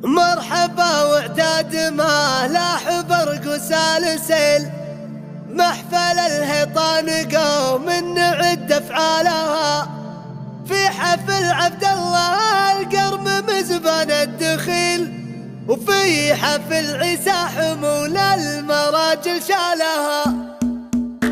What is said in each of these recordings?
مرحبا وعداد ما لاح برق وسالسل، محفل الهيطان قوم نعد افعالها، في حفل عبد الله القرم مزبان الدخيل، وفي حفل عيسى حمول المراجل شالها.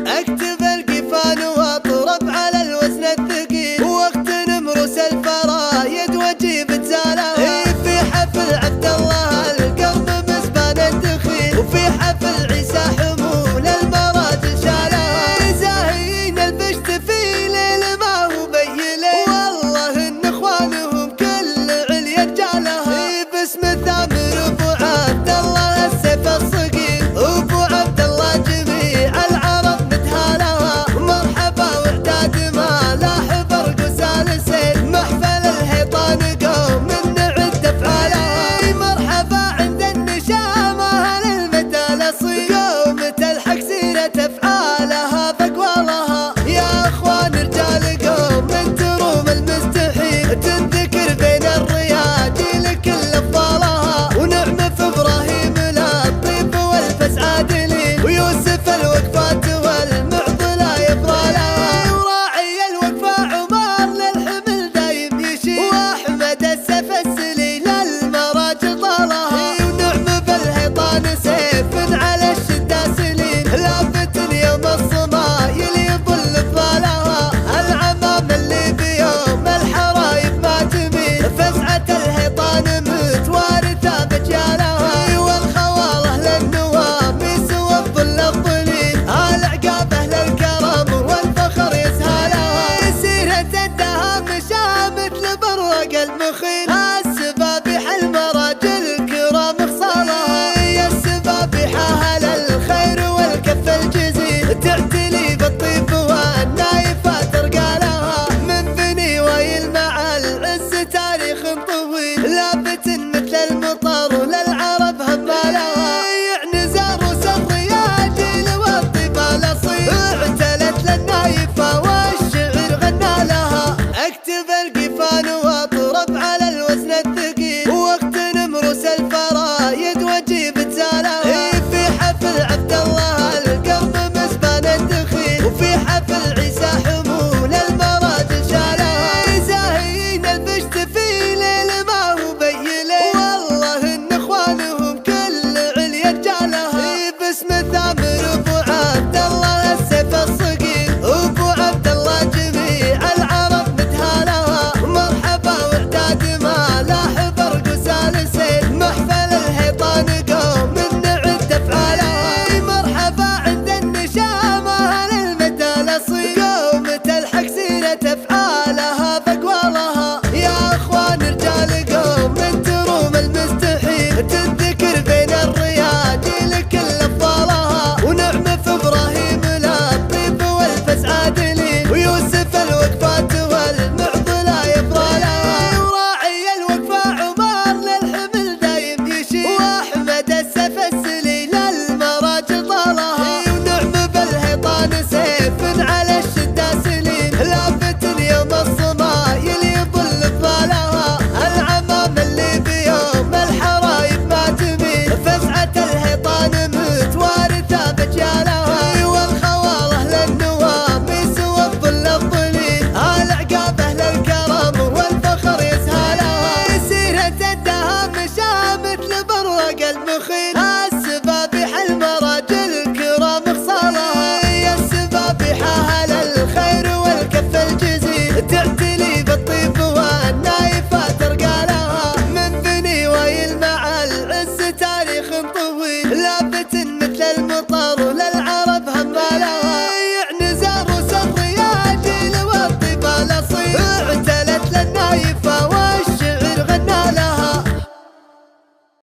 اكتب القفان واطرب على الوزن الثقيل، واغتنم رؤوس الفرايد واجيب تزالها. في حفل عبد الله القرم مزبان الدخيل، وفي حفل عيسى حمول المراجل شالها. زاهين البشت في ليل ما هو بيليل، والله ان اخوانهم كل عليا رجالها. باسم الثامر ابو عبد الله السيف الصقيل، ابو عبد الله جميع العرب متهالها. مرحبا وعداد ما لاح برق وسالسل، محفل الهيطان قوم نعد افعالها. مرحبا عند النشامه اهل المدى الاصيل، قوم تلحق سيره افعالها باقوالها. يا اخوان رجال قوم من تروم المستحيل، تنذكر بين الرياجيل كل افضالها. ونعم في ابراهيم للطيب والفس عادلين، ويوسف الوقفات والمعضله يبرى لها. وراعي الوقفه عمر للحمل دايم يشيل، واحمد السيف السليل المراجل طالها. ونعم بالهيطان سيف على الشده سليل، لافت يوم الصمايل يظل بضالها. العمام اللي بيوم الحرايب ما تميل، فزعه الهيطان متوارثه بجيالها. والخواله للنواميس والظل الظليل، العقاب اهل الكرم والفخر يسهلها. سيره الدهام شامت لبرق المخيل، السبابح المراجل الكرام خصالها. يا السبابح اهل الخير والكف الجزيل، تعتلي بالطيب والنايفات رقالها. من بني ويل مع العز تاريخ طويل، لافت مثل المطر للعرب همالها. يعني زاروس الرياجيل والطيب الاصيل، اعتلت للنايفه والشعر غنى لها. اكتب القفان واطرب على الوزن الثقيل، واغتنم رؤوس الفرايد واجيب تزالها. في حفل عبد الله القرم مزبان الدخيل، وفي حفل عيسى حمول المراجل شالها. زاهين البشت في ليل ما هو بيليل، والله ان اخوانهم كل عليا رجالها. باسم الثامر ابو عبد الله السيف الصقيل، ابو عبد الله جميع العرب متهالها. مرحبا وعداد ما لاح برق وسالسل، محفل الهيطان قوم نعد افعالها. مرحبا عند النشامه اهل المدى الاصيل، قوم تلحق سيره افعالها باقوالها. يا اخوان رجال قوم من تروم المستحيل، تنذكر بين الرياجيل كل افضالها. ونعم في ابراهيم للطيب والفس عادلين، ويوسف الوقفات والمعضله يبرى لها. وراعي الوقفه عمر للحمل دايم يشيل، واحمد السيف السليل المراجل طالها. ونعم بالهيطان سيف على الشده سليل، لافت يوم الصمايل يظل بضالها. العمام اللي بيوم الحرايب ما تميل، فزعه الهيطان متوارثه بجيالها. والخواله للنواميس والظل الظليل، العقاب اهل الكرم والفخر يسهلها. سيره الدهام شامت لبرق المخيل،